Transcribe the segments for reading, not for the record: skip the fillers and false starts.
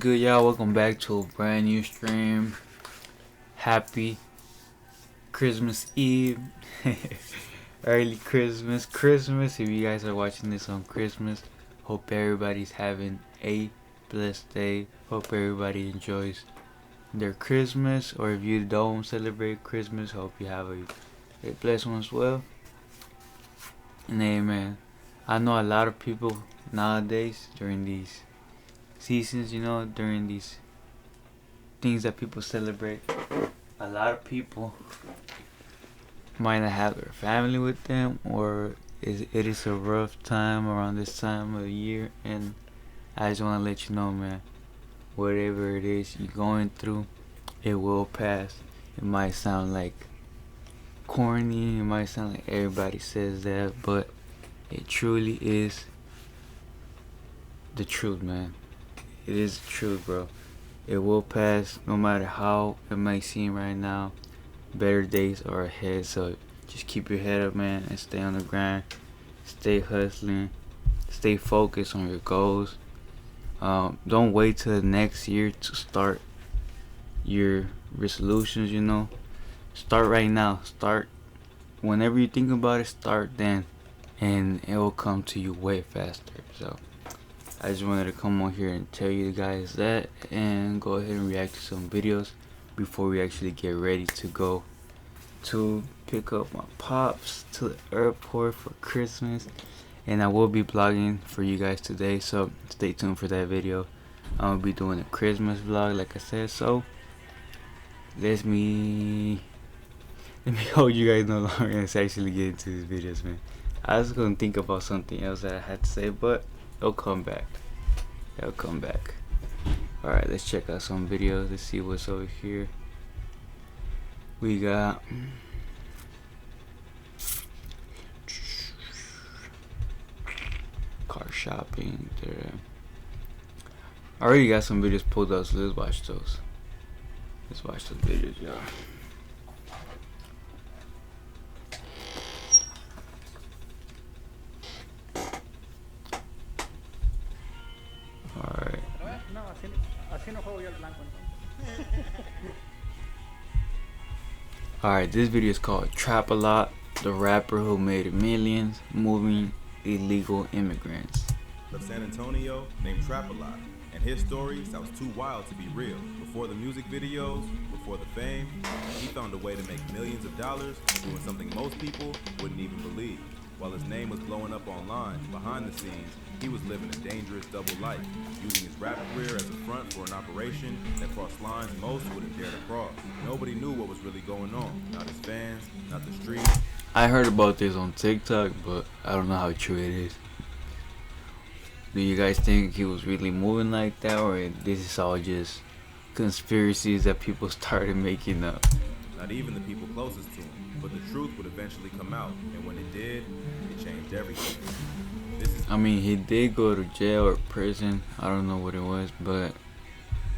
Good, y'all. Welcome back to a brand new stream. Happy Christmas Eve. Early Christmas if you guys are watching this on Christmas. Hope everybody's having a blessed day. Hope everybody enjoys their Christmas, or if you don't celebrate Christmas, hope you have a blessed one as well. And amen. I know a lot of people nowadays during these seasons, during these things that people celebrate, a lot of people might not have their family with them, or it is a rough time around this time of the year. And I just want to let you know, man, whatever it is you're going through, it will pass. It might sound like corny, it might sound like everybody says that, but it truly is the truth, man. It is the truth, bro. It will pass, no matter how it might seem right now. Better days are ahead, so just keep your head up, man, and stay on the grind. Stay hustling. Stay focused on your goals. Don't wait till the next year to start your resolutions, Start right now. Start whenever you think about it, start then. And it will come to you way faster. So I just wanted to come on here and tell you guys that, and go ahead and react to some videos before we actually get ready to go to pick up my pops to the airport for Christmas. And I will be vlogging for you guys today, so stay tuned for that video. I'm gonna be doing a Christmas vlog, like I said. So let me hold you guys no longer and actually get into these videos, man. I was gonna think about something else that I had to say, but it'll come back. Alright, let's check out some videos. Let's see what's over here. We got car shopping there. I already got some videos pulled up, so let's watch those. Let's watch those videos, y'all. Alright. Alright, this video is called Trap a Lot, the rapper who made millions moving illegal immigrants. Of San Antonio named Trap a Lot, and his story sounds too wild to be real. Before the music videos, before the fame, he found a way to make millions of dollars doing something most people wouldn't even believe. While his name was blowing up online, behind the scenes, he was living a dangerous double life, using his rap career as a front for an operation that crossed lines most wouldn't dare to cross. Nobody knew what was really going on, not his fans, not the streets. I heard about this on TikTok, but I don't know how true it is. Do you guys think he was really moving like that, or this is all just conspiracies that people started making up? Not even the people closest to him, but the truth would eventually come out, and when it did, it changed everything. I mean, he did go to jail or prison. I don't know what it was, but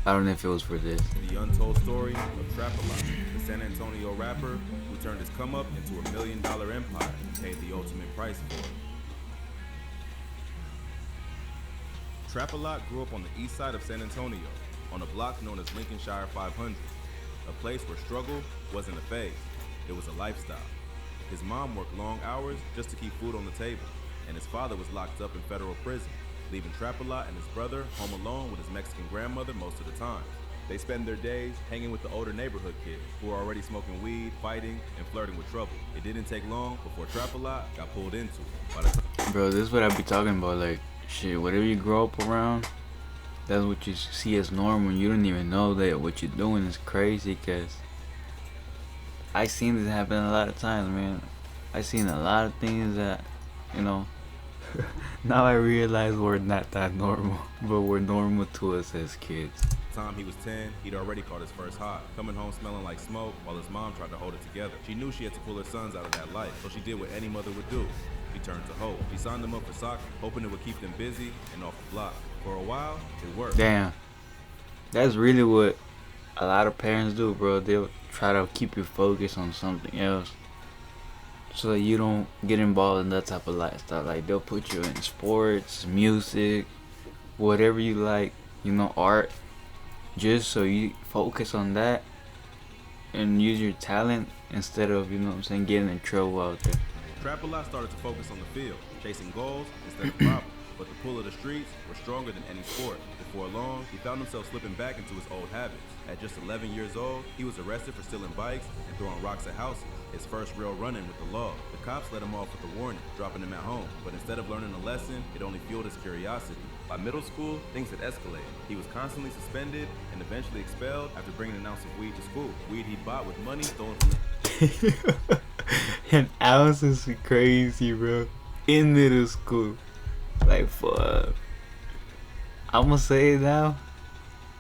I don't know if it was for this. The untold story of Trap a Lot, the San Antonio rapper who turned his come up into $1 million empire and paid the ultimate price for it. Trap a Lot grew up on the east side of San Antonio, on a block known as Lincolnshire 500, a place where struggle wasn't a phase, it was a lifestyle. His mom worked long hours just to keep food on the table, and his father was locked up in federal prison, leaving Trap a Lot and his brother home alone with his Mexican grandmother most of the time. They spend their days hanging with the older neighborhood kids who are already smoking weed, fighting, and flirting with trouble. It didn't take long before Trap a Lot got pulled into it. Bro, this is what I be talking about. Like, shit, whatever you grow up around, that's what you see as normal. You don't even know that what you're doing is crazy, because I seen this happen a lot of times, man. I seen a lot of things that, now I realize we're not that normal, but we're normal to us as kids. Time he was 10, he'd already caught his first high, coming home smelling like smoke while his mom tried to hold it together. She knew she had to pull her sons out of that life, so she did what any mother would do. He turned to hope. He signed them up for soccer, hoping it would keep them busy and off the block. For a while, it worked. Damn. That's really what a lot of parents do, bro. They'll try to keep you focused on something else, so that you don't get involved in that type of lifestyle. Like, they'll put you in sports, music, whatever you like, art. just so you focus on that and use your talent instead of, you know what I'm saying, getting in trouble out there. Trap-a-lot started to focus on the field, chasing goals instead of problems. But the pull of the streets was stronger than any sport. Before long, he found himself slipping back into his old habits. At just 11 years old, he was arrested for stealing bikes and throwing rocks at houses. His first real run-in with the law. The cops let him off with a warning, dropping him at home. But instead of learning a lesson, it only fueled his curiosity. By middle school, things had escalated. He was constantly suspended and eventually expelled after bringing an ounce of weed to school. Weed he bought with money stolen from the... An ounce is crazy, bro. In middle school. Like, fuck. I'm gonna say it now,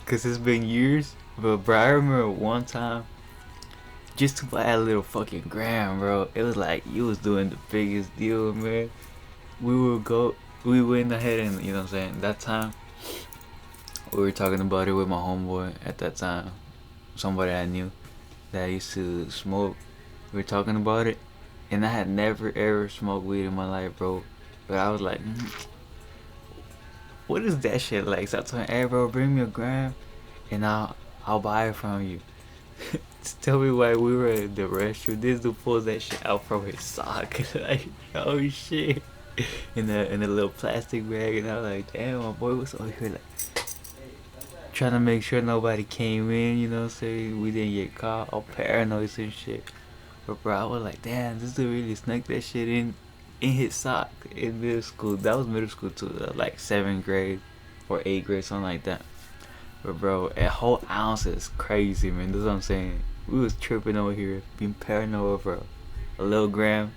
cause it's been years. But bro, I remember one time, just to buy a little fucking gram, bro. It was like you was doing the biggest deal, man. We went ahead and, you know what I'm saying, that time, we were talking about it with my homeboy at that time. Somebody I knew that used to smoke. We were talking about it, and I had never ever smoked weed in my life, bro. But I was like, what is that shit like? So I told him, hey bro, bring me a gram and I'll buy it from you. Just tell me why we were at the restroom. This dude pulls that shit out from his sock. Like, oh shit. In a little plastic bag, and I was like, damn, my boy was over here like trying to make sure nobody came in, you know what I'm saying? We didn't get caught, all paranoid and shit. But bro, I was like, damn, this dude really snuck that shit in his sock in middle school. That was middle school too, like 7th grade or 8th grade, something like that. But bro, a whole ounce is crazy, man. That's what I'm saying. We was tripping over here, being paranoid over a little gram,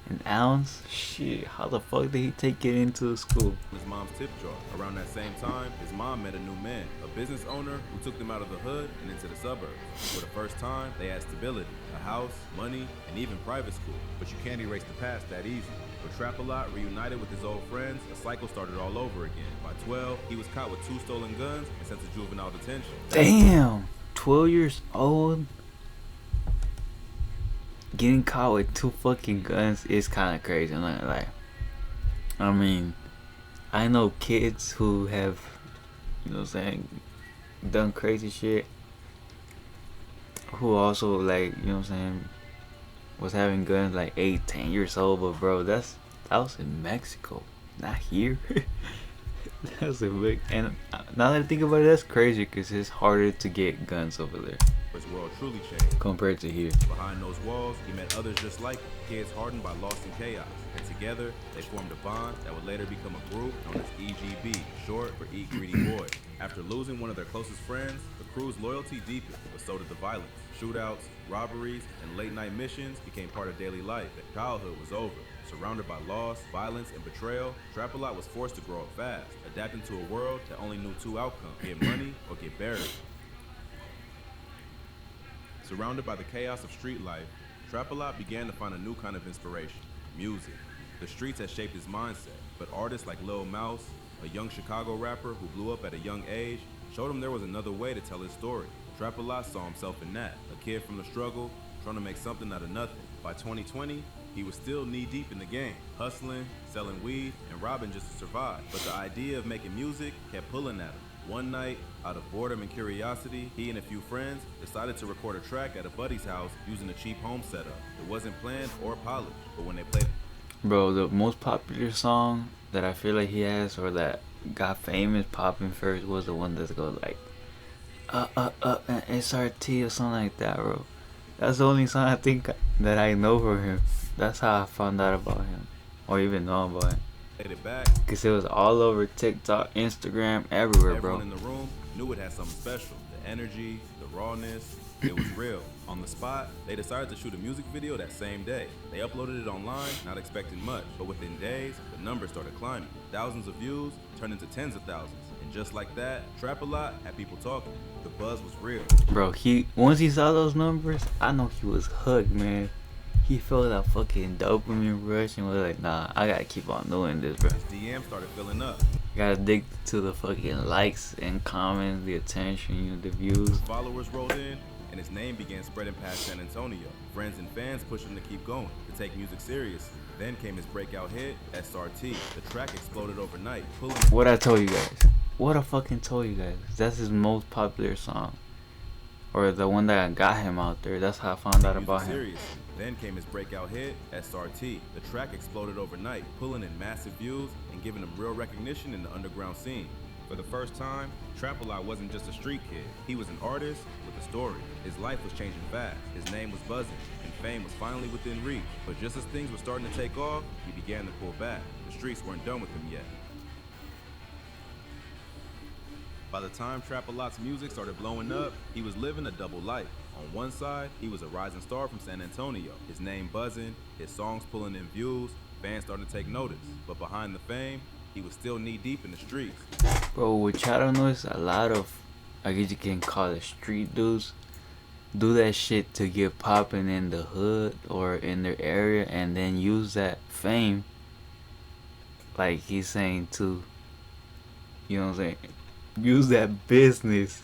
an ounce. Shit, how the fuck did he take it into school? His mom's tip jar. Around that same time, his mom met a new man, a business owner who took them out of the hood and into the suburbs. For the first time, they had stability, a house, money, and even private school. But you can't erase the past that easy. With Trap-a-lot reunited with his old friends, a cycle started all over again. By 12, he was caught with 2 stolen guns and sent to juvenile detention. Damn, 12 years old, getting caught with 2 fucking guns is kind of crazy. I'm not gonna lie. I mean, I know kids who have, you know what I'm saying, done crazy shit, who also, like, you know what I'm saying, was having guns like 8, 10 years old. But bro, that was in Mexico, not here. That's a big, and now that I think about it, that's crazy because it's harder to get guns over there His world truly changed. compared to here. Behind those walls, he met others just like him, kids hardened by lost in chaos. And together, they formed a bond that would later become a group known as EGB, short for Eat Greedy Boys. After losing one of their closest friends, the crew's loyalty deepened, but so did the violence. Shootouts, robberies, and late-night missions became part of daily life. Childhood was over. Surrounded by loss, violence, and betrayal, Trap-a-lot was forced to grow up fast, adapting to a world that only knew 2 outcomes: get money or get buried. Surrounded by the chaos of street life, Trap-a-lot began to find a new kind of inspiration: music. The streets had shaped his mindset, but artists like Lil Mouse, a young Chicago rapper who blew up at a young age, showed him there was another way to tell his story. Trap-a-lot saw himself in that, a kid from the struggle, trying to make something out of nothing. By 2020, he was still knee-deep in the game, hustling, selling weed, and robbing just to survive. But the idea of making music kept pulling at him. One night, out of boredom and curiosity, he and a few friends decided to record a track at a buddy's house using a cheap home setup. It wasn't planned or polished, but when they played... Bro, the most popular song that I feel like he has, or that got famous popping first, was the one that goes like SRT or something like that, bro. That's the only song I think that I know from him. That's how I found out about him, or even know about him. It back. Cause it was all over TikTok, Instagram, everywhere, bro. Everyone in the room knew it had something special. The energy, the rawness, it was real. On the spot, they decided to shoot a music video that same day. They uploaded it online, not expecting much, but within days, the numbers started climbing. Thousands of views turned into tens of thousands. And just like that, Trap-a-lot had people talking. The buzz was real. Bro, once he saw those numbers, I know he was hooked, man. He felt that fucking dopamine rush and was like, nah, I gotta keep on doing this, bro. His DM started filling up. Got addicted to the fucking likes and comments, the attention, you know, the views. His followers rolled in, and his name began spreading past San Antonio. Friends and fans pushed him to keep going, to take music seriously. Then came his breakout hit, SRT. The track exploded overnight, pulling... What I told you guys, what I fucking told you guys. That's his most popular song. Or the one that got him out there. That's how I found out about him. Seriously. Then came his breakout hit, SRT. The track exploded overnight, pulling in massive views and giving him real recognition in the underground scene. For the first time, Trap-A-Lot wasn't just a street kid. He was an artist with a story. His life was changing fast. His name was buzzing, and fame was finally within reach. But just as things were starting to take off, he began to pull back. The streets weren't done with him yet. By the time Trap-A-Lot's music started blowing up, he was living a double life. On one side, he was a rising star from San Antonio. His name buzzing, his songs pulling in views, fans starting to take notice. But behind the fame, he was still knee-deep in the streets. Bro, what y'all don't know is a lot of, I guess you can call it street dudes, do that shit to get popping in the hood or in their area and then use that fame, like he's saying, to, you know what I'm saying, use that business,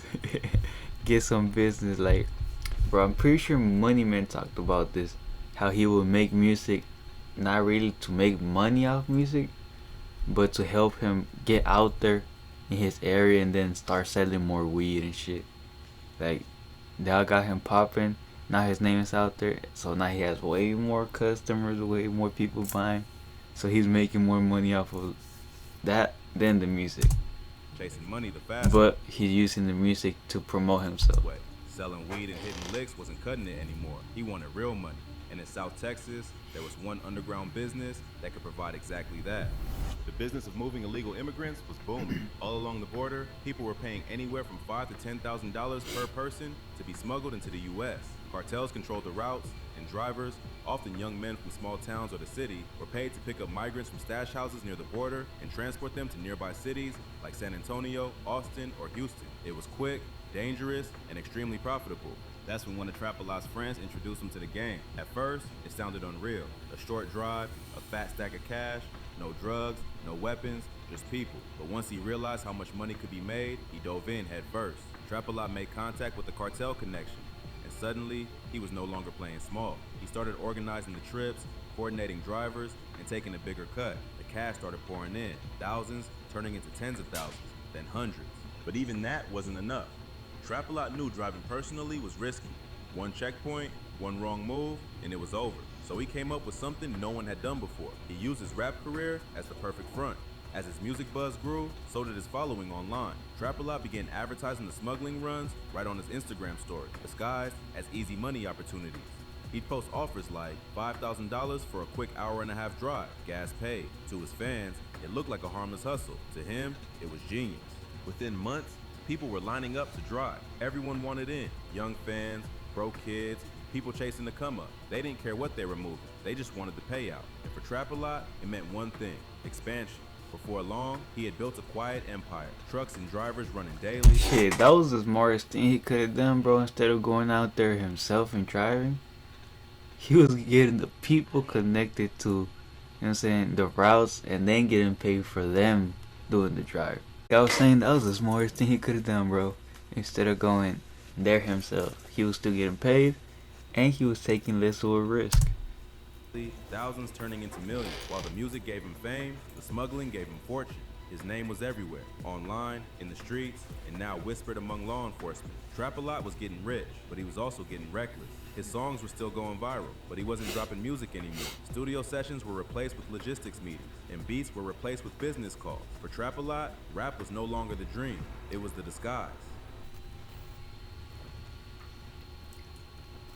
get some business. Like, bro, I'm pretty sure Money Man talked about this, how he would make music not really to make money off music, but to help him get out there in his area and then start selling more weed and shit. Like, that got him popping. Now his name is out there, so now he has way more customers, way more people buying. So he's making more money off of that than the music. Chasing money the fastest. But he's using the music to promote himself. Way. Selling weed and hitting licks wasn't cutting it anymore. He wanted real money. And in South Texas, there was one underground business that could provide exactly that. The business of moving illegal immigrants was booming. All along the border, people were paying anywhere from $5,000 to $10,000 per person to be smuggled into the U.S. Cartels controlled the routes, and drivers, often young men from small towns or the city, were paid to pick up migrants from stash houses near the border and transport them to nearby cities like San Antonio, Austin, or Houston. It was quick, dangerous, and extremely profitable. That's when one of Trap-A-Lot's friends introduced him to the game. At first, it sounded unreal. A short drive, a fat stack of cash, no drugs, no weapons, just people. But once he realized how much money could be made, he dove in head first. Trap-A-Lot made contact with the cartel connection, and suddenly, he was no longer playing small. He started organizing the trips, coordinating drivers, and taking a bigger cut. The cash started pouring in, thousands turning into tens of thousands, then hundreds. But even that wasn't enough. Trap-A-Lot knew driving personally was risky. One checkpoint, one wrong move, and it was over. So he came up with something no one had done before. He used his rap career as the perfect front. As his music buzz grew, so did his following online. Trap-A-Lot began advertising the smuggling runs right on his Instagram story, disguised as easy money opportunities. He'd post offers like $5,000 for a quick hour-and-a-half drive, gas paid. To his fans, it looked like a harmless hustle. To him, it was genius. Within months, people were lining up to drive. Everyone wanted in. Young fans, broke kids, people chasing the come up. They didn't care what they were moving. They just wanted the payout. And for Trap-A-Lot, it meant one thing: expansion. Before long, he had built a quiet empire. Trucks and drivers running daily. Shit, that was the smartest thing he could have done, bro. Instead of going out there himself and driving, he was getting the people connected to, you know what I'm saying, the routes, and then getting paid for them doing the drive. I was saying that was the smartest thing he could have done, bro. Instead of going there himself, he was still getting paid, and he was taking less of a risk. Thousands turning into millions. While the music gave him fame, the smuggling gave him fortune. His name was everywhere, online, in the streets, and now whispered among law enforcement. Trap-A-Lot was getting rich, but he was also getting reckless. His songs were still going viral, but he wasn't dropping music anymore. Studio sessions were replaced with logistics meetings, and beats were replaced with business calls. For Trap-A-Lot, rap was no longer the dream, it was the disguise.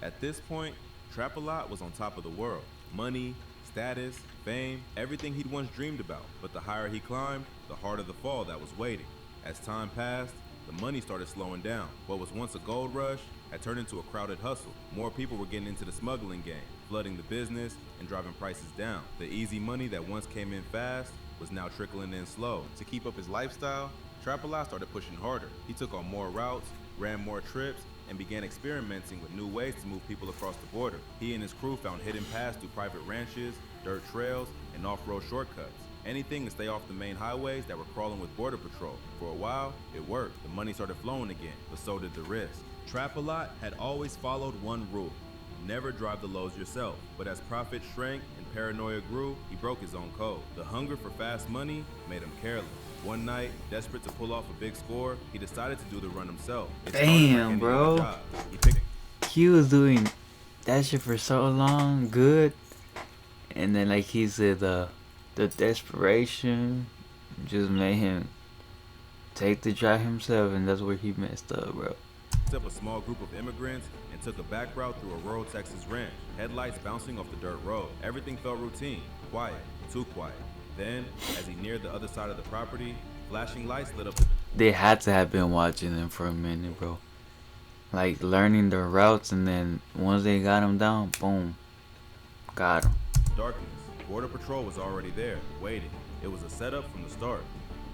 At this point, Trap-A-Lot was on top of the world. Money, status, fame, everything he'd once dreamed about. But the higher he climbed, the harder the fall that was waiting. As time passed, the money started slowing down. What was once a gold rush had turned into a crowded hustle. More people were getting into the smuggling game, flooding the business and driving prices down. The easy money that once came in fast was now trickling in slow. To keep up his lifestyle, Trap-A-Lot started pushing harder. He took on more routes, ran more trips, and began experimenting with new ways to move people across the border. He and his crew found hidden paths through private ranches, dirt trails, and off-road shortcuts. Anything to stay off the main highways that were crawling with border patrol. For a while, it worked. The money started flowing again, but so did the risk. Trap-A-Lot had always followed one rule: Never drive the lows yourself. But as profit shrank and paranoia grew, he broke his own code. The hunger for fast money made him careless. One night, desperate to pull off a big score, he decided to do the run himself. It started like Damn, any bro. other job. He was doing that shit for so long, good, and then like he said, the desperation just made him take the drive himself, and that's where he messed up, bro. Up a small group of immigrants and took a back route through a rural Texas ranch, headlights bouncing off the dirt road. Everything felt routine, quiet, too quiet. Then, as he neared the other side of the property, flashing lights lit up the... They had to have been watching him for a minute, bro. Like learning the routes, and then once they got him down, boom, got him. Darkness. Border Patrol was already there, waiting. It was a setup from the start.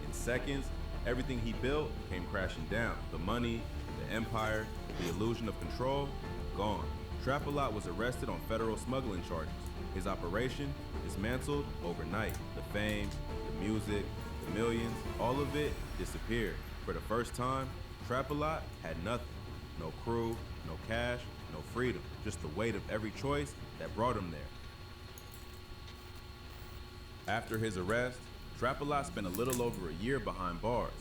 In seconds, everything he built came crashing down. The money, the empire, the illusion of control, gone. Trap-A-Lot was arrested on federal smuggling charges. His operation dismantled overnight. The fame, the music, the millions, all of it disappeared. For the first time, Trap-A-Lot had nothing. No crew, no cash, no freedom. Just the weight of every choice that brought him there. After his arrest, Trap-A-Lot spent a little over a year behind bars.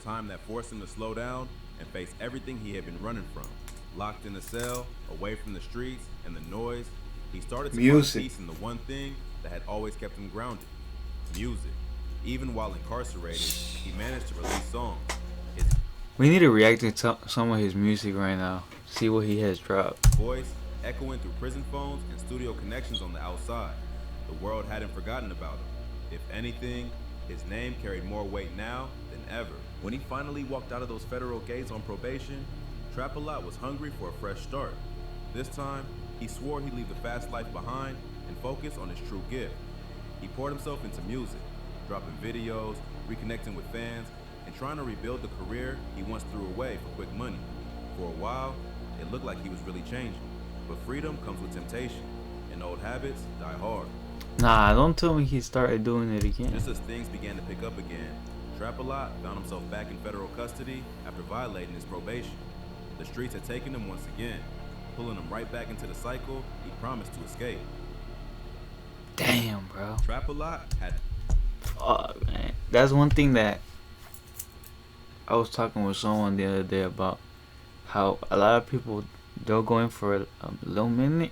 Time that forced him to slow down and face everything he had been running from. Locked in a cell, away from the streets and the noise, he started to find peace in the one thing that had always kept him grounded: music. Even while incarcerated, he managed to release songs. We need to react to some of his music right now. See what he has dropped. Voice echoing through prison phones and studio connections on the outside. The world hadn't forgotten about him. If anything, his name carried more weight now than ever. When he finally walked out of those federal gates on probation, Trap-A-Lot was hungry for a fresh start. This time, he swore he'd leave the fast life behind and focus on his true gift. He poured himself into music, dropping videos, reconnecting with fans, and trying to rebuild the career he once threw away for quick money. For a while, it looked like he was really changing. But freedom comes with temptation, and old habits die hard. Nah, don't tell me he started doing it again. Just as things began to pick up again, Trap-A-Lot found himself back in federal custody after violating his probation. The streets had taken him once again, pulling him right back into the cycle he promised to escape. Damn, bro. Trap-A-Lot had... Fuck, man. That's one thing that I was talking with someone the other day about, how a lot of people, they'll go in for a little minute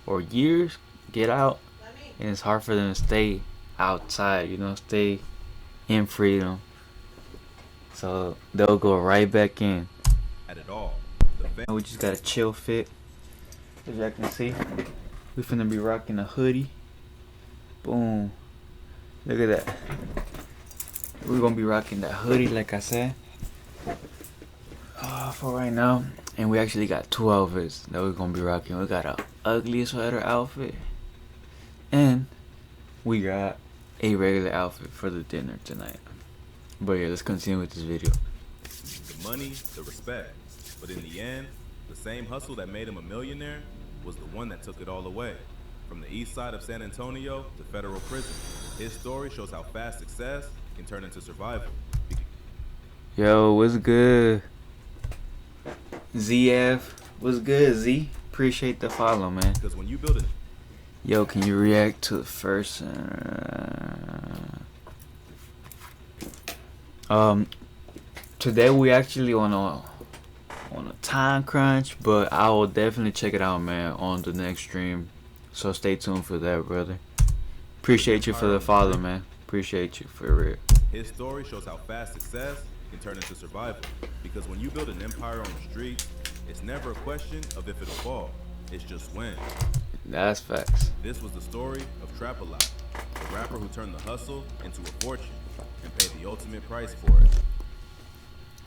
or years, get out, and it's hard for them to stay outside, you know, stay in freedom. So they'll go right back in. At it all. We just got a chill fit. As y'all can see, we finna be rocking a hoodie. Boom. Look at that. We're gonna be rocking that hoodie, like I said, for right now. And we actually got two outfits that we're gonna be rocking. We got a ugly sweater outfit, and we got a regular outfit for the dinner tonight. But yeah, let's continue with this video. The money, the respect. But in the end, the same hustle that made him a millionaire was the one that took it all away. From the east side of San Antonio to federal prison, his story shows how fast success can turn into survival. Yo, what's good? ZF, what's good, Z? Appreciate the follow, man. Because when you build it, yo, can you react to the first? Today we actually on a time crunch, but I will definitely check it out, man, on the next stream. So stay tuned for that, brother. Appreciate you for the follow, man. Appreciate you for real. His story shows how fast success can turn into survival. Because when you build an empire on the street, it's never a question of if it'll fall. It's just when. That's facts. This was the story of Trap-A-Lot, the rapper who turned the hustle into a fortune and paid the ultimate price for it.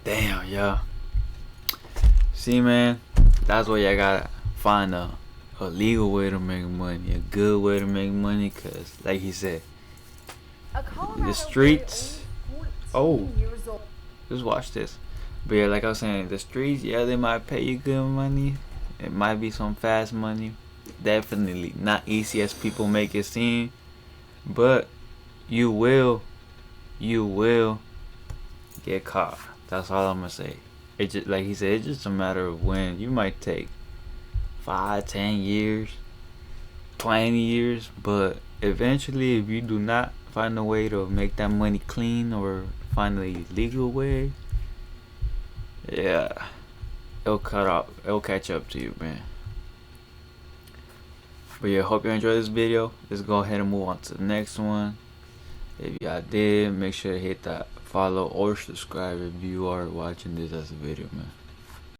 Damn, yo. See, man, that's why y'all gotta find a legal way to make money, a good way to make money, cause like he said, the streets. Oh, just watch this. But yeah, like I was saying, the streets, yeah, they might pay you good money. It might be some fast money. Definitely not easy as people make it seem, but you will get caught. That's all I'm gonna say. It just, like he said, it's just a matter of when. You might take 5, 10 years, 20 years. But eventually, if you do not find a way to make that money clean or find a legal way, yeah, it'll catch up to you, man. But yeah, hope you enjoyed this video. Let's go ahead and move on to the next one. If y'all did, make sure to hit that follow or subscribe if you are watching this as a video, man.